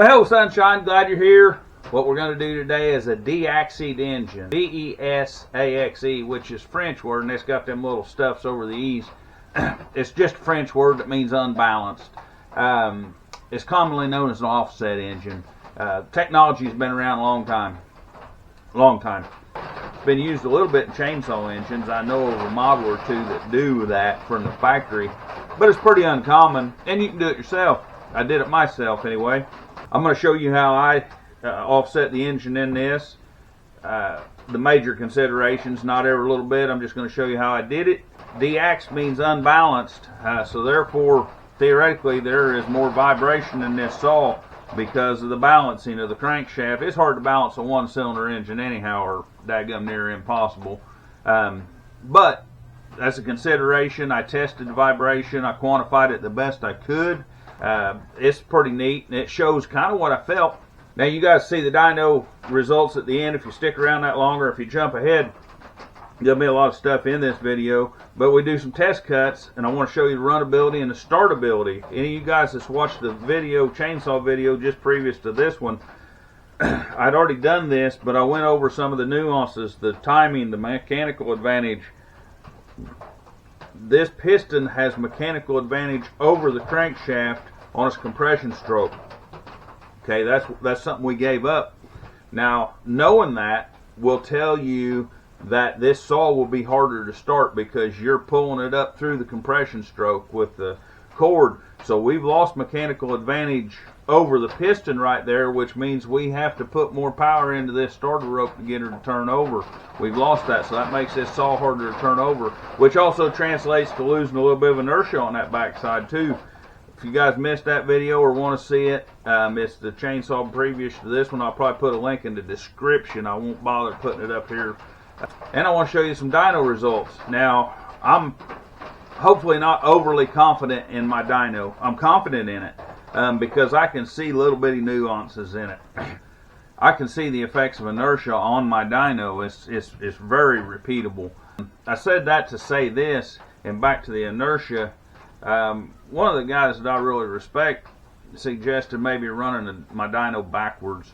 Well, hello sunshine, glad you're here. What we're going to do today is a DESAXED engine. D-E-S-A-X-E, which is French word, and it's got them little stuffs over the E's. It's just a French word that means unbalanced. It's commonly known as an offset engine. Technology has been around a long time. It's been used a little bit in chainsaw engines. I know of a model or two that do that from the factory, but it's pretty uncommon, and you can do it yourself. I did it myself anyway. I'm going to show you how I offset the engine in this. The major considerations, not every little bit. I'm just going to show you how I did it. DESAXED means unbalanced, so therefore, theoretically, there is more vibration in this saw because of the balancing of the crankshaft. It's hard to balance a one-cylinder engine anyhow, or daggum near impossible. But that's a consideration. I tested the vibration. I quantified it the best I could. It's pretty neat, and it shows kind of what I felt. Now you guys see the dyno results at the end. If you stick around that longer, if you jump ahead, there'll be a lot of stuff in this video, but we do some test cuts, and I want to show you the runability and the startability. Any of you guys that's watched the video, chainsaw video, just previous to this one, I'd already done this, but I went over some of the nuances, the timing, the mechanical advantage. This piston has mechanical advantage over the crankshaft on its compression stroke. Okay, that's something we gave up. Now, knowing that will tell you that this saw will be harder to start because you're pulling it up through the compression stroke with the cord. So we've lost mechanical advantage over the piston right there, which means we have to put more power into this starter rope to get her to turn over. We've lost that, so that makes this saw harder to turn over, which also translates to losing a little bit of inertia on that backside too. If you guys missed that video or want to see it, it's the chainsaw previous to this one. I'll probably put a link in the description. I won't bother putting it up here. And I want to show you some dyno results. Now, I'm hopefully not overly confident in my dyno. I'm confident in it because I can see little bitty nuances in it. I can see the effects of inertia on my dyno. It's very repeatable. I said that to say this, and back to the inertia. One of the guys that I really respect suggested maybe running my dyno backwards,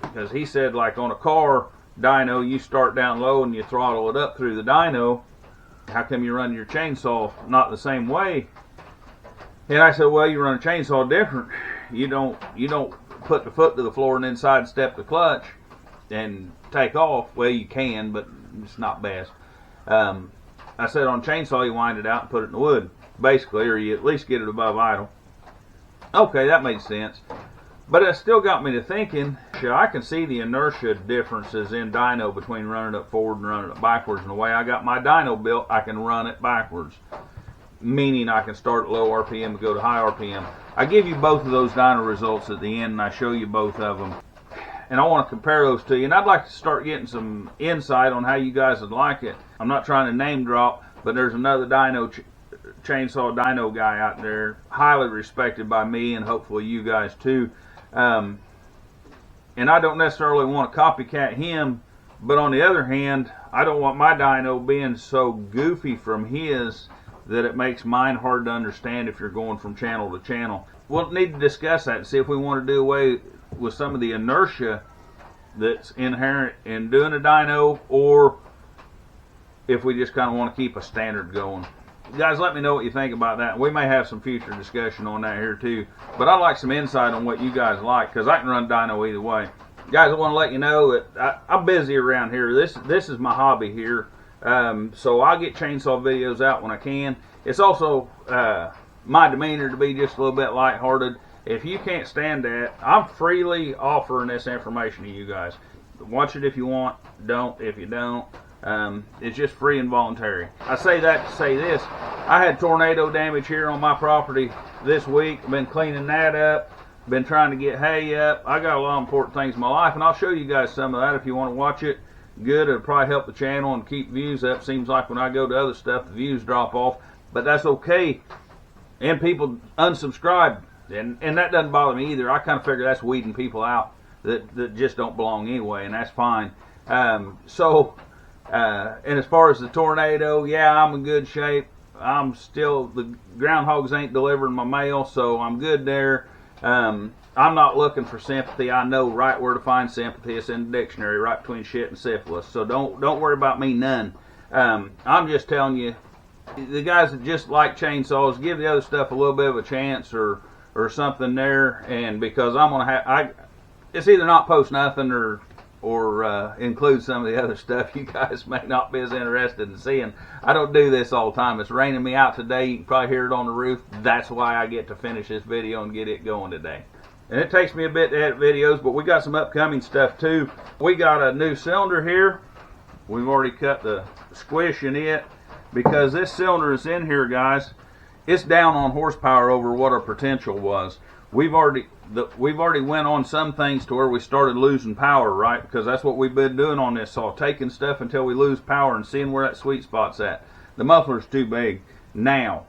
because he said, like on a car dyno, you start down low and you throttle it up through the dyno. How come you run your chainsaw not the same way? And I said, well, you run a chainsaw different. You don't put the foot to the floor and then sidestep the clutch and take off. Well, you can, but it's not best. I said on chainsaw you wind it out and put it in the wood, basically, or you at least get it above idle. Okay, that made sense. But it still got me to thinking, I can see the inertia differences in dyno between running it forward and running it backwards. And the way I got my dyno built, I can run it backwards, meaning I can start at low RPM and go to high RPM. I give you both of those dyno results at the end, and I show you both of them. And I want to compare those to you, and I'd like to start getting some insight on how you guys would like it. I'm not trying to name drop, but there's another chainsaw dyno guy out there, highly respected by me and hopefully you guys too. And I don't necessarily want to copycat him, but on the other hand, I don't want my dyno being so goofy from his that it makes mine hard to understand if you're going from channel to channel. We'll need to discuss that and see if we want to do away with some of the inertia that's inherent in doing a dyno, or if we just kind of want to keep a standard going. Guys, let me know what you think about that. We may have some future discussion on that here too, but I'd like some insight on what you guys like, because I can run dyno either way. Guys, I want to let you know that I'm busy around here. This is my hobby here, so I'll get chainsaw videos out when I can. It's also my demeanor to be just a little bit lighthearted. If you can't stand that, I'm freely offering this information to you guys. Watch it if you want, don't if you don't. It's just free and voluntary. I say that to say this. I had tornado damage here on my property this week. I've been cleaning that up. Been trying to get hay up. I got a lot of important things in my life, and I'll show you guys some of that if you want to watch it. Good. It'll probably help the channel and keep views up. Seems like when I go to other stuff, the views drop off, but that's okay. And people unsubscribe, and that doesn't bother me either. I kind of figure that's weeding people out that just don't belong anyway, and that's fine. And as far as the tornado, yeah, I'm in good shape. I'm still, the groundhogs ain't delivering my mail, so I'm good there. I'm not looking for sympathy. I know right where to find sympathy. It's in the dictionary, right between shit and syphilis. So don't worry about me none. I'm just telling you, the guys that just like chainsaws, give the other stuff a little bit of a chance or something there. And because I'm gonna it's either not post nothing or include some of the other stuff you guys may not be as interested in seeing. I don't do this all the time. It's raining me out today. You can probably hear it on the roof. That's why I get to finish this video and get it going today. And it takes me a bit to edit videos, but we got some upcoming stuff too. We got a new cylinder here. We've already cut the squish in it because this cylinder is in here, guys. It's down on horsepower over what our potential was. We've already went on some things to where we started losing power, right? Because that's what we've been doing on this saw, taking stuff until we lose power and seeing where that sweet spot's at. The muffler's too big. Now,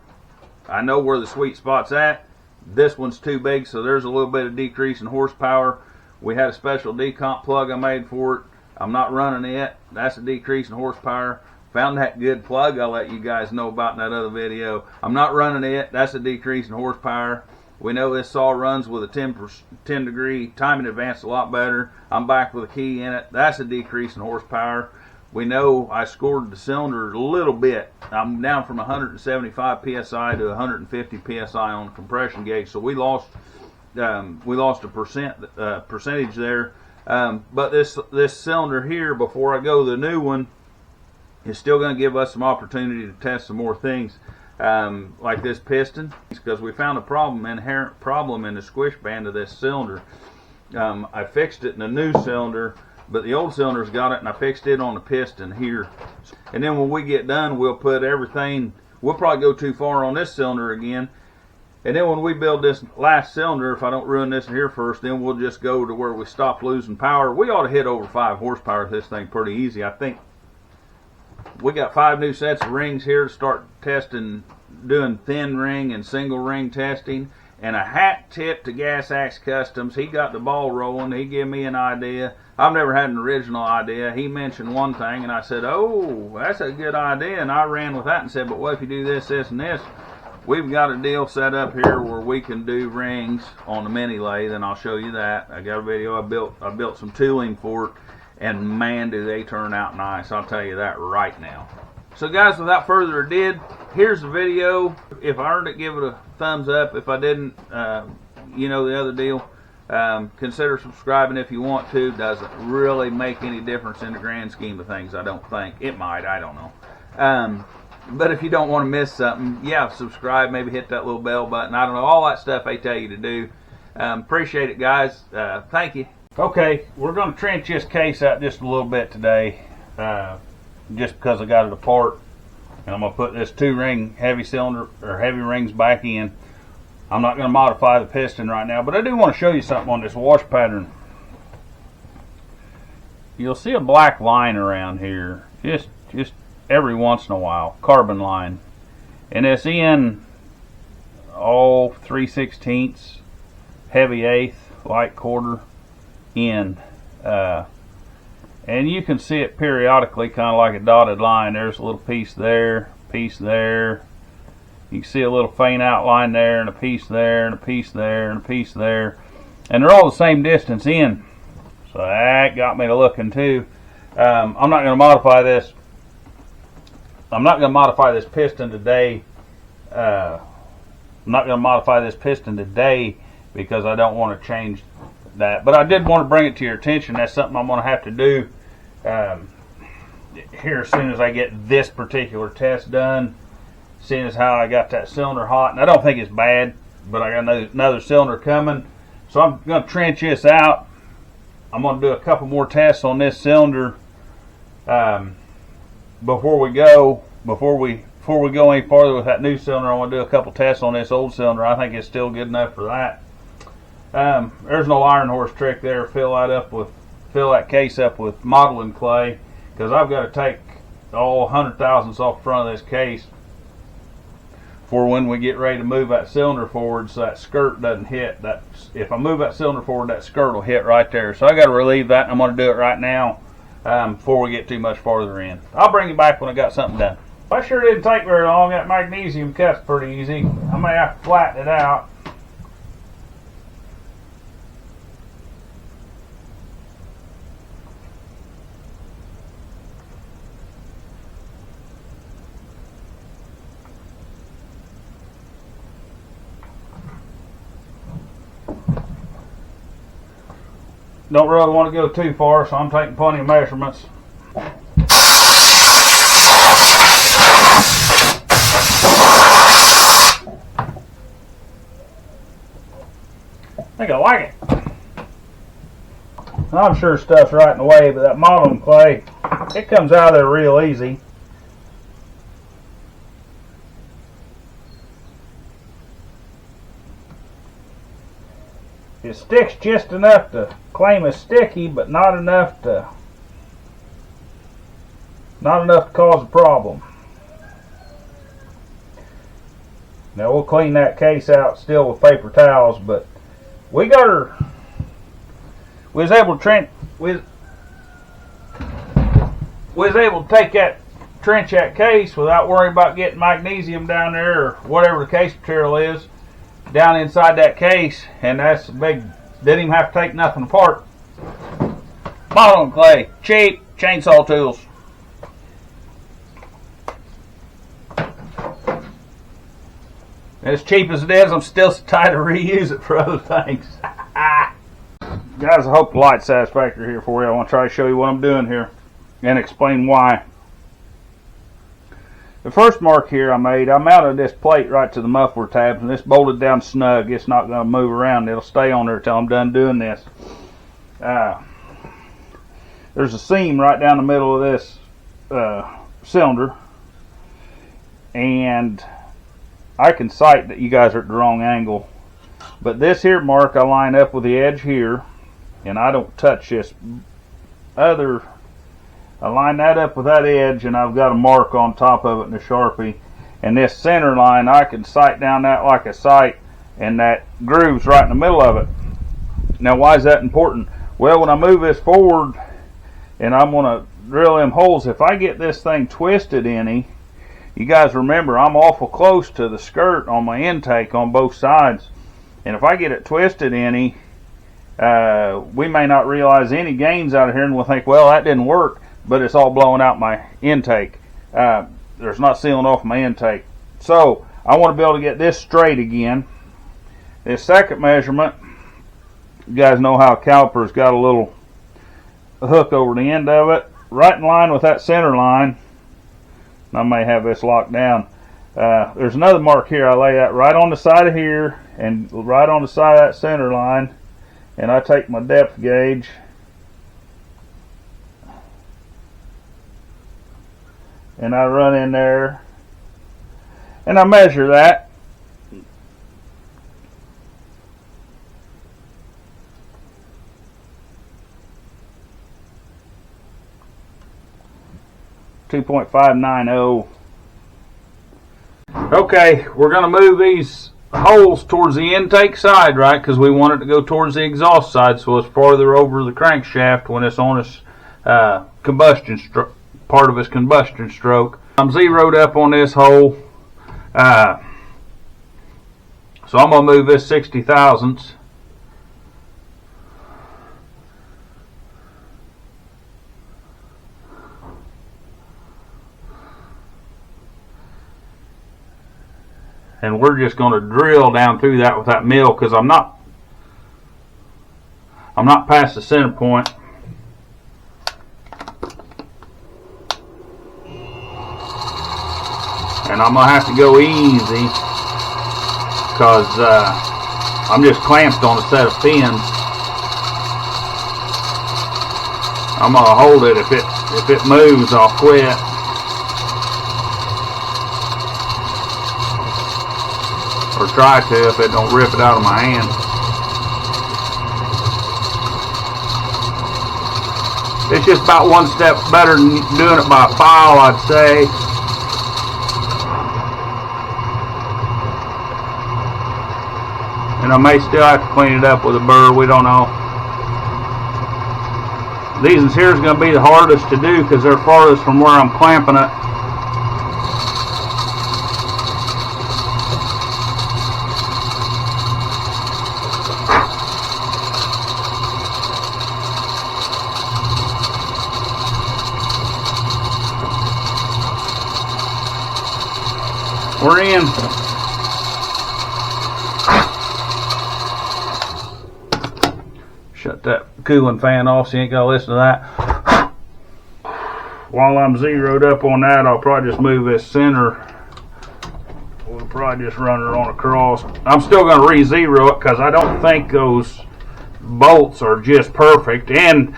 I know where the sweet spot's at. This one's too big, so there's a little bit of decrease in horsepower. We had a special decomp plug I made for it. I'm not running it. That's a decrease in horsepower. Found that good plug I'll let you guys know about in that other video. I'm not running it. That's a decrease in horsepower. We know this saw runs with a 10 degree timing advance a lot better. I'm back with a key in it. That's a decrease in horsepower. We know I scored the cylinder a little bit. I'm down from 175 psi to 150 psi on the compression gauge, so we lost a percentage there. But this cylinder here, before I go to the new one, is still going to give us some opportunity to test some more things. Like this piston, because we found inherent problem in the squish band of this cylinder. I fixed it in a new cylinder, but the old cylinder's got it, and I fixed it on the piston here. And then when we get done, we'll put everything. We'll probably go too far on this cylinder again, and then when we build this last cylinder, if I don't ruin this in here first, then we'll just go to where we stop losing power. We ought to hit over 5 horsepower with this thing pretty easy. I think we got 5 new sets of rings here to start testing, doing thin ring and single ring testing, and a hat tip to DESAXE Customs. He got the ball rolling. He gave me an idea. I've never had an original idea. He mentioned one thing, and I said, oh, that's a good idea, and I ran with that and said, but what if you do this, this, and this? We've got a deal set up here where we can do rings on the mini lathe, and I'll show you that. I got a video. I built some tooling for it, and man, do they turn out nice. I'll tell you that right now. So guys, without further ado, here's the video. If I earned it, give it a thumbs up. If I didn't, you know the other deal. Consider subscribing if you want to. Doesn't really make any difference in the grand scheme of things, I don't think. It might, I don't know. But if you don't want to miss something, yeah, subscribe, maybe hit that little bell button. I don't know, all that stuff they tell you to do. Appreciate it, guys. Thank you. Okay, we're going to trench this case out just a little bit today, just because I got it apart. And I'm going to put this 2-ring heavy cylinder, or heavy rings back in. I'm not going to modify the piston right now, but I do want to show you something on this wash pattern. You'll see a black line around here, just every once in a while, carbon line. And it's in, 3/16, heavy eighth, light quarter, end. And you can see it periodically, kind of like a dotted line. There's a little piece there, piece there. You can see a little faint outline there, and a piece there, and a piece there, and a piece there. And they're all the same distance in. So that got me to looking too. I'm not going to modify this. I'm not going to modify this piston today. I'm not going to modify this piston today because I don't want to change that. But I did want to bring it to your attention. That's something I'm going to have to do here as soon as I get this particular test done. Seeing as how I got that cylinder hot, and I don't think it's bad, but I got another cylinder coming, so I'm going to trench this out. I'm going to do a couple more tests on this cylinder before we go any farther with that new cylinder. I want to do a couple tests on this old cylinder. I think it's still good enough for that. There's no iron horse trick there. Fill that case up with modeling clay, because I've got to take all 100 thousandths off the front of this case for when we get ready to move that cylinder forward, so that skirt doesn't hit. If I move that cylinder forward, that skirt will hit right there. So I got to relieve that, and I'm going to do it right now before we get too much farther in. I'll bring you back when I got something done. I sure didn't take very long. That magnesium cut's pretty easy. I may have to flatten it out. Don't really want to go too far, so I'm taking plenty of measurements. I think I like it. I'm sure stuff's right in the way, but that modeling clay, it comes out of there real easy. It sticks just enough to claim as sticky, but not enough to cause a problem. Now we'll clean that case out still with paper towels, but we got her. We was able to take that trench that case without worrying about getting magnesium down there or whatever the case material is down inside that case, and that's a big. Didn't even have to take nothing apart. Modeling clay, cheap, chainsaw tools. As cheap as it is, I'm still tired to reuse it for other things. Guys, I hope the light's satisfactory here for you. I want to try to show you what I'm doing here and explain why. The first mark here I mounted this plate right to the muffler tabs, and it's bolted down snug. It's not going to move around. It'll stay on there until I'm done doing this. There's a seam right down the middle of this cylinder, and I can sight that you guys are at the wrong angle. But this here mark I line up with the edge here, and I don't touch this other. I line that up with that edge, and I've got a mark on top of it in a Sharpie. And this center line, I can sight down that like a sight, and that groove's right in the middle of it. Now, why is that important? Well, when I move this forward and I'm going to drill them holes, if I get this thing twisted any, you guys remember I'm awful close to the skirt on my intake on both sides. And if I get it twisted any, we may not realize any gains out of here, and we'll think, well, that didn't work. But it's all blowing out my intake. There's not sealing off my intake. So I want to be able to get this straight again. This second measurement, you guys know how a caliper's got a little hook over the end of it, right in line with that center line. I may have this locked down. There's another mark here. I lay that right on the side of here and right on the side of that center line, and I take my depth gauge and I run in there and I measure that. .590. Okay, we're going to move these holes towards the intake side, right? Because we want it to go towards the exhaust side, so it's farther over the crankshaft when it's on its combustion stroke. Part of its combustion stroke. I'm zeroed up on this hole, so I'm going to move this 60 thousandths. And we're just going to drill down through that with that mill, because I'm not past the center point. And I'm going to have to go easy because I'm just clamped on a set of fins. I'm going to hold it. If it moves, I'll quit. Or try to if it don't rip it out of my hand. It's just about one step better than doing it by file, I'd say. And I may still have to clean it up with a burr, we don't know. These ones here is going to be the hardest to do because they're farthest from where I'm clamping it. We're in. Shut that cooling fan off so you ain't got to listen to that. While I'm zeroed up on that, I'll probably just move this center. We'll probably just run her on across. I'm still going to re-zero it because I don't think those bolts are just perfect, and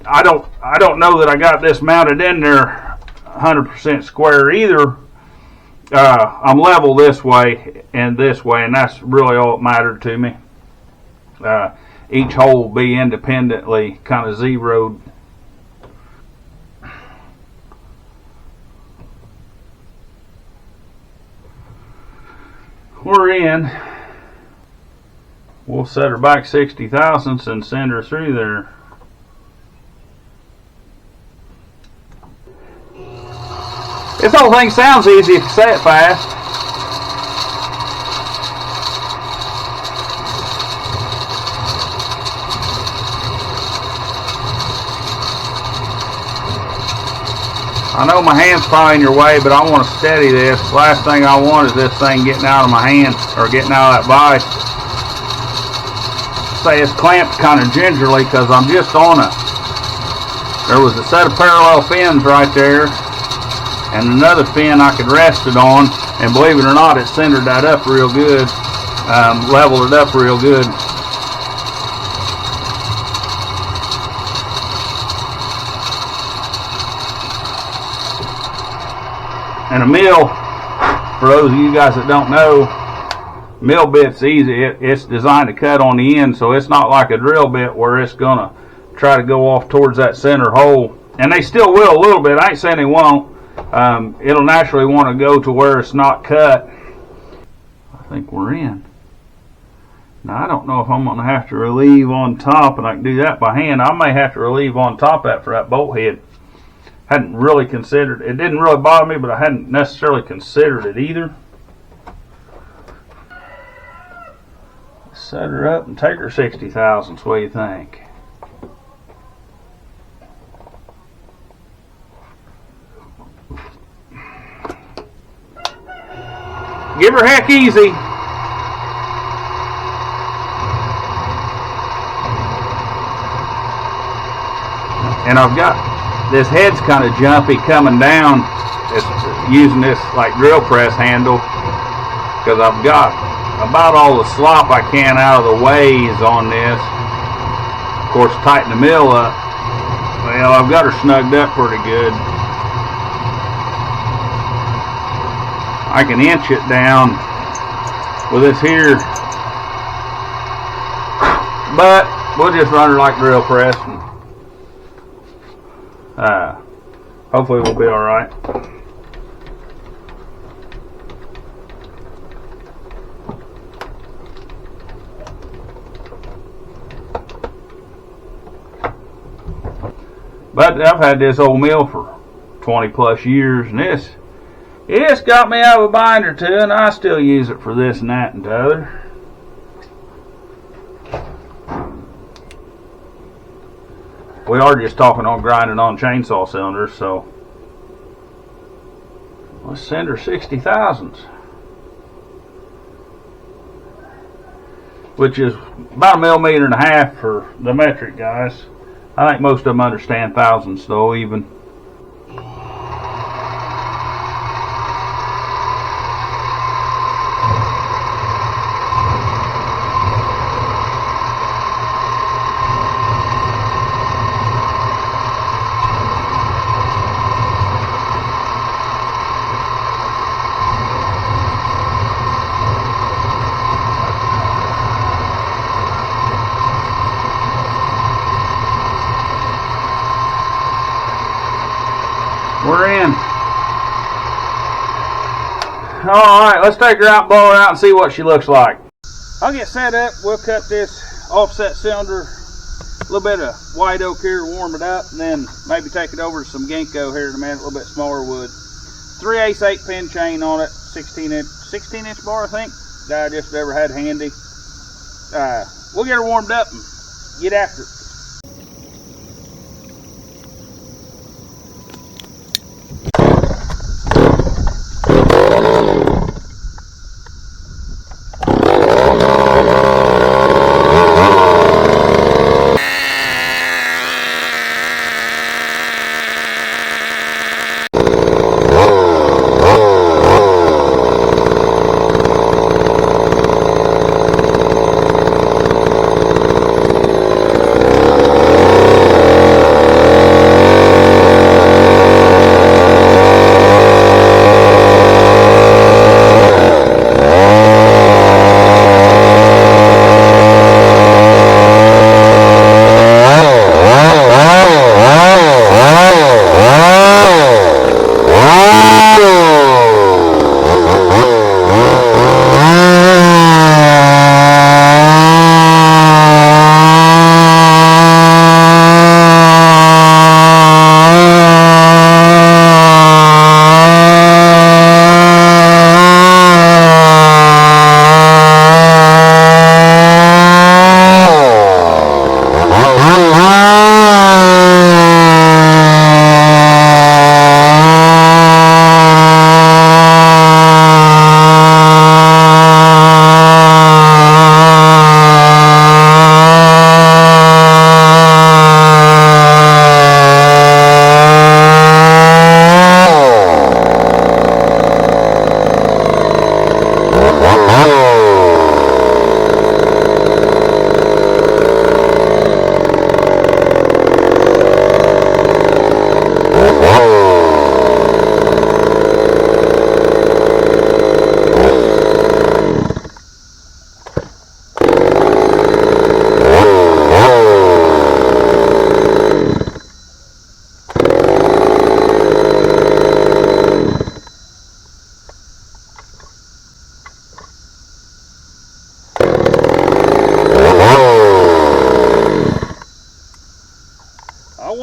I don't know that I got this mounted in there 100% square either. I'm level this way, and that's really all that mattered to me. Each hole will be independently kind of zeroed. We're in. We'll set her back 60 thousandths and send her through there. This whole thing sounds easy if you say it fast. I know my hand's probably in your way, but I want to steady this. Last thing I want is this thing getting out of my hand or getting out of that vise. Say it's clamped kind of gingerly because I'm just on it. There was a set of parallel fins right there and another fin I could rest it on, and believe it or not, it centered that up real good, leveled it up real good. And a mill, for those of you guys that don't know, mill bit's easy. It's designed to cut on the end, so it's not like a drill bit where it's gonna try to go off towards that center hole. And they still will a little bit. I ain't saying they won't. It'll naturally want to go to where it's not cut. I think we're in. Now I don't know if I'm gonna have to relieve on top, and I can do that by hand. I may have to relieve on top of that for that bolt head. Hadn't really considered it. Didn't really bother me, but I hadn't necessarily considered it either. Set her up and take her 60 thousandths. What do you think? Give her heck easy. And I've got this head's kind of jumpy coming down. It's using this like drill press handle because I've got about all the slop I can out of the ways on this. Of course, tighten the mill up. Well, I've got her snugged up pretty good. I can inch it down with this here, but we'll just run her like drill press. Hopefully we'll be alright. But I've had this old mill for 20 plus years, and it's got me out of a bind or two, and I still use it for this and that and the other. We are just talking on grinding on chainsaw cylinders, so let's send her 60 thousandths, which is about 1.5 millimeters for the metric guys. I think most of them understand thousandths though, even. We're in. Alright, let's take her out and blow her out and see what she looks like. I'll get set up. We'll cut this offset cylinder, a little bit of white oak here to warm it up, and then maybe take it over to some ginkgo here in a minute, a little bit smaller wood. 3/8 8-pin chain on it, 16-inch bar, I think, that I just ever had handy. We'll get her warmed up and get after it.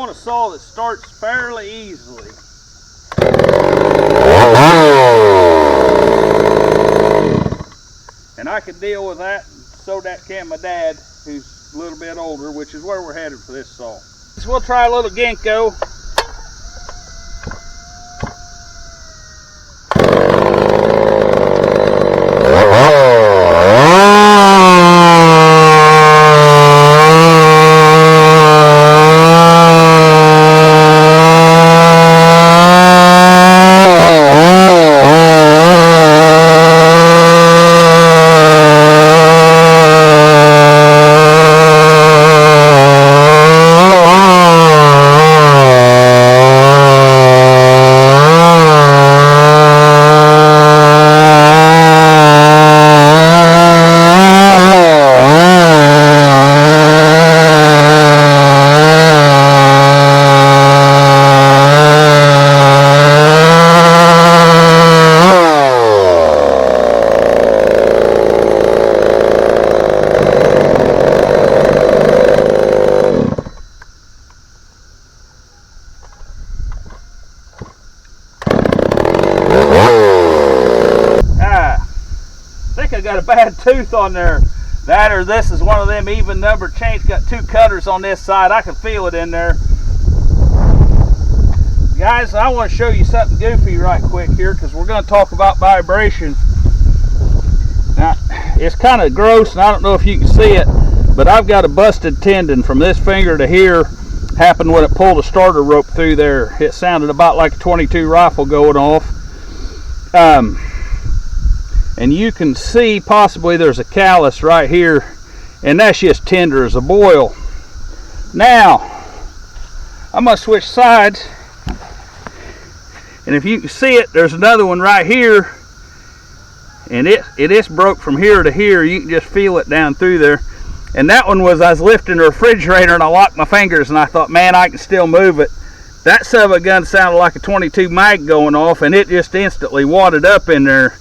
want a saw that starts fairly easily. And I can deal with that, so that can my dad, who's a little bit older, which is where we're headed for this saw. So we'll try a little ginkgo. Got a bad tooth on there. That or this is one of them even number chains. Got two cutters on this side. I can feel it in there. Guys, I want to show you something goofy right quick here, because we're going to talk about vibration. Now, it's kind of gross, and I don't know if you can see it, but I've got a busted tendon from this finger to here. Happened when it pulled a starter rope through there. It sounded about like a 22 rifle going off. And you can see possibly there's a callus right here, and that's just tender as a boil. Now, I'm going to switch sides, and if you can see it, there's another one right here, and it is broke from here to here. You can just feel it down through there. And that one was, I was lifting the refrigerator and I locked my fingers and I thought, man, I can still move it. That son of a gun sounded like a 22 mag going off, and it just instantly wadded up in there.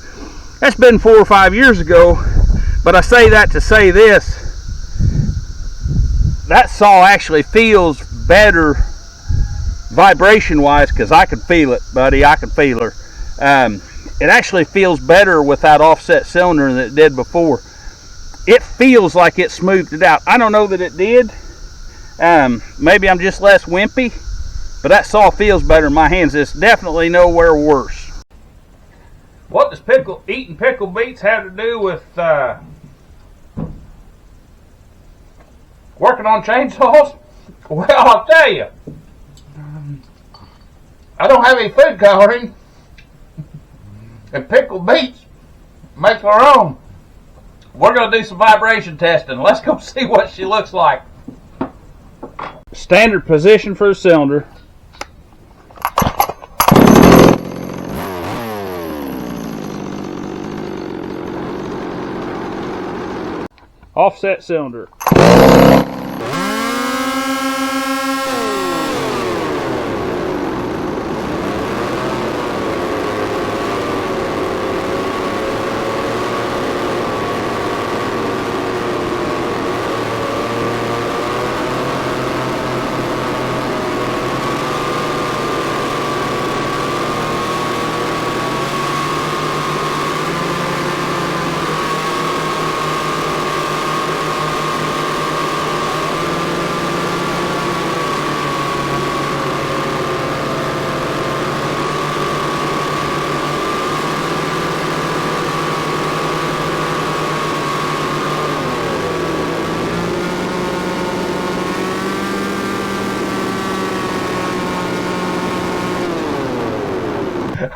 That's been 4 or 5 years ago, but I say that to say this. That saw actually feels better vibration-wise, because I can feel it, buddy. I can feel her. It actually feels better with that offset cylinder than it did before. It feels like it smoothed it out. I don't know that it did. Maybe I'm just less wimpy, but that saw feels better in my hands. It's definitely nowhere worse. What does eating pickled beets have to do with working on chainsaws? Well, I'll tell you. I don't have any food coloring, and pickled beets make their own. We're going to do some vibration testing. Let's go see what she looks like. Standard position for the cylinder. Offset cylinder.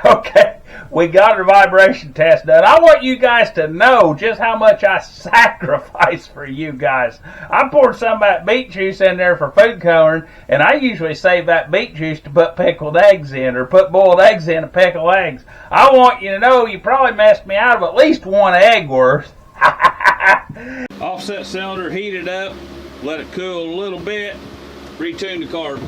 Okay, we got our vibration test done. I want you guys to know just how much I sacrifice for you guys. I poured some of that beet juice in there for food coloring, and I usually save that beet juice to put pickled eggs in, or put boiled eggs in and pickle eggs. I want you to know you probably messed me out of at least one egg worth. Offset cylinder heated up, let it cool a little bit, retune the carb.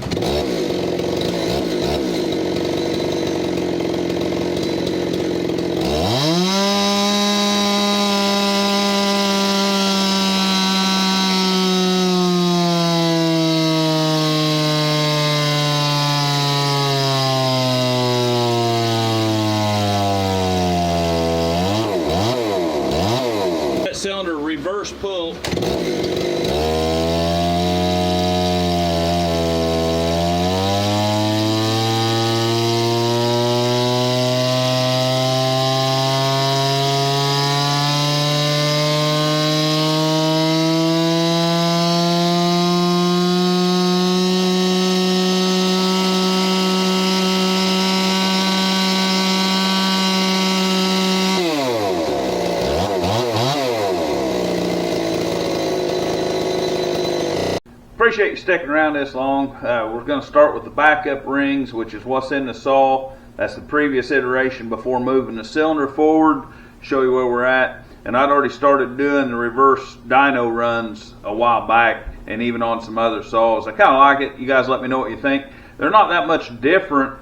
appreciate you sticking around this long. We're going to start with the backup rings, which is what's in the saw. That's the previous iteration before moving the cylinder forward. Show you where we're at. And I'd already started doing the reverse dyno runs a while back, and even on some other saws. I kind of like it. You guys let me know what you think. They're not that much different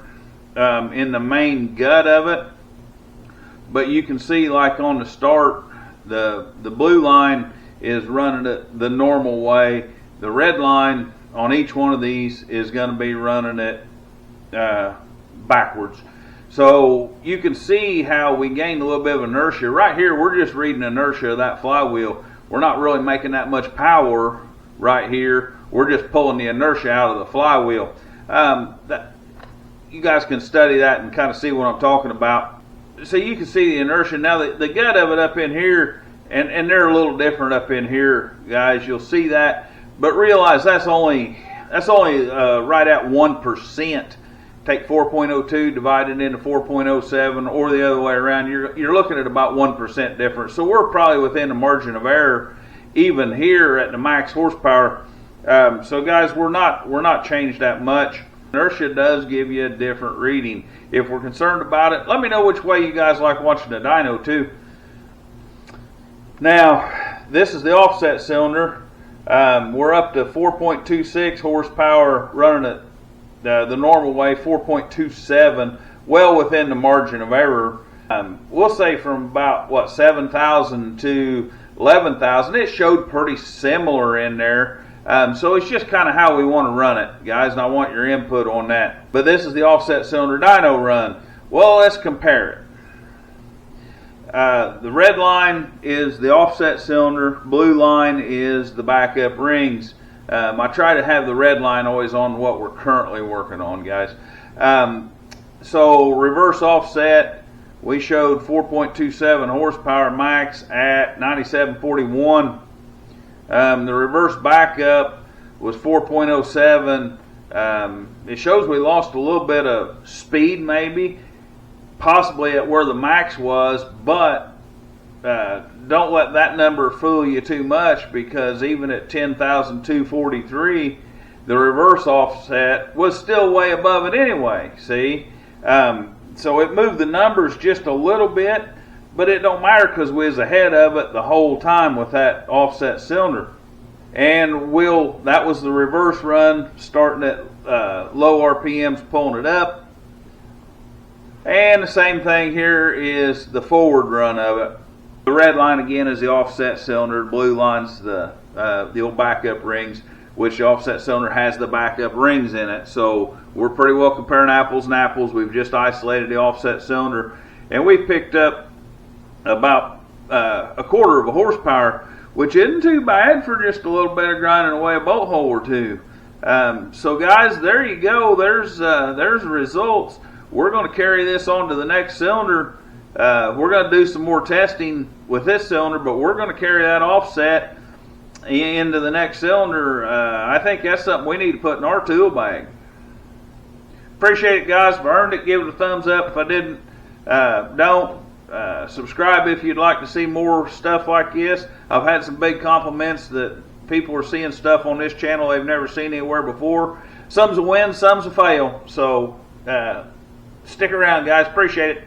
in the main gut of it, but you can see, like on the start, the blue line is running it the normal way. The red line on each one of these is going to be running it backwards. So you can see how we gained a little bit of inertia. Right here, we're just reading inertia of that flywheel. We're not really making that much power right here. We're just pulling the inertia out of the flywheel. You guys can study that and kind of see what I'm talking about. So you can see the inertia. Now the gut of it up in here, and they're a little different up in here, guys. You'll see that, but realize that's only right at 1%. Take 4.02, divide it into 4.07, or the other way around. You're looking at about 1% difference. So we're probably within the margin of error, even here at the max horsepower. So guys, we're not changed that much. Inertia does give you a different reading. If we're concerned about it, let me know which way you guys like watching the dyno too. Now, this is the offset cylinder. We're up to 4.26 horsepower running it the normal way, 4.27, well within the margin of error. We'll say from about 7,000 to 11,000. It showed pretty similar in there. So it's just kind of how we want to run it, guys, and I want your input on that. But this is the offset cylinder dyno run. Well, let's compare it. The red line is the offset cylinder, blue line is the backup rings. I try to have the red line always on what we're currently working on, guys. So reverse offset, we showed 4.27 horsepower max at 9741. The reverse backup was 4.07. It shows we lost a little bit of speed, maybe, possibly at where the max was, but don't let that number fool you too much, because even at 10,243, the reverse offset was still way above it anyway, see? So it moved the numbers just a little bit, but it don't matter because we was ahead of it the whole time with that offset cylinder. And that was the reverse run, starting at low RPMs, pulling it up. And the same thing here is the forward run of it. The red line again is the offset cylinder. The blue line's the old backup rings, which the offset cylinder has the backup rings in it. So we're pretty well comparing apples and apples. We've just isolated the offset cylinder, and we picked up about a quarter of a horsepower, which isn't too bad for just a little bit of grinding away a bolt hole or two. So guys, there you go. There's the results. We're going to carry this on to the next cylinder. We're going to do some more testing with this cylinder, but we're going to carry that offset into the next cylinder. I think that's something we need to put in our tool bag. Appreciate it, guys. If I earned it, give it a thumbs up. If I didn't, don't. Subscribe if you'd like to see more stuff like this. I've had some big compliments that people are seeing stuff on this channel they've never seen anywhere before. Some's a win, some's a fail. So stick around, guys. Appreciate it.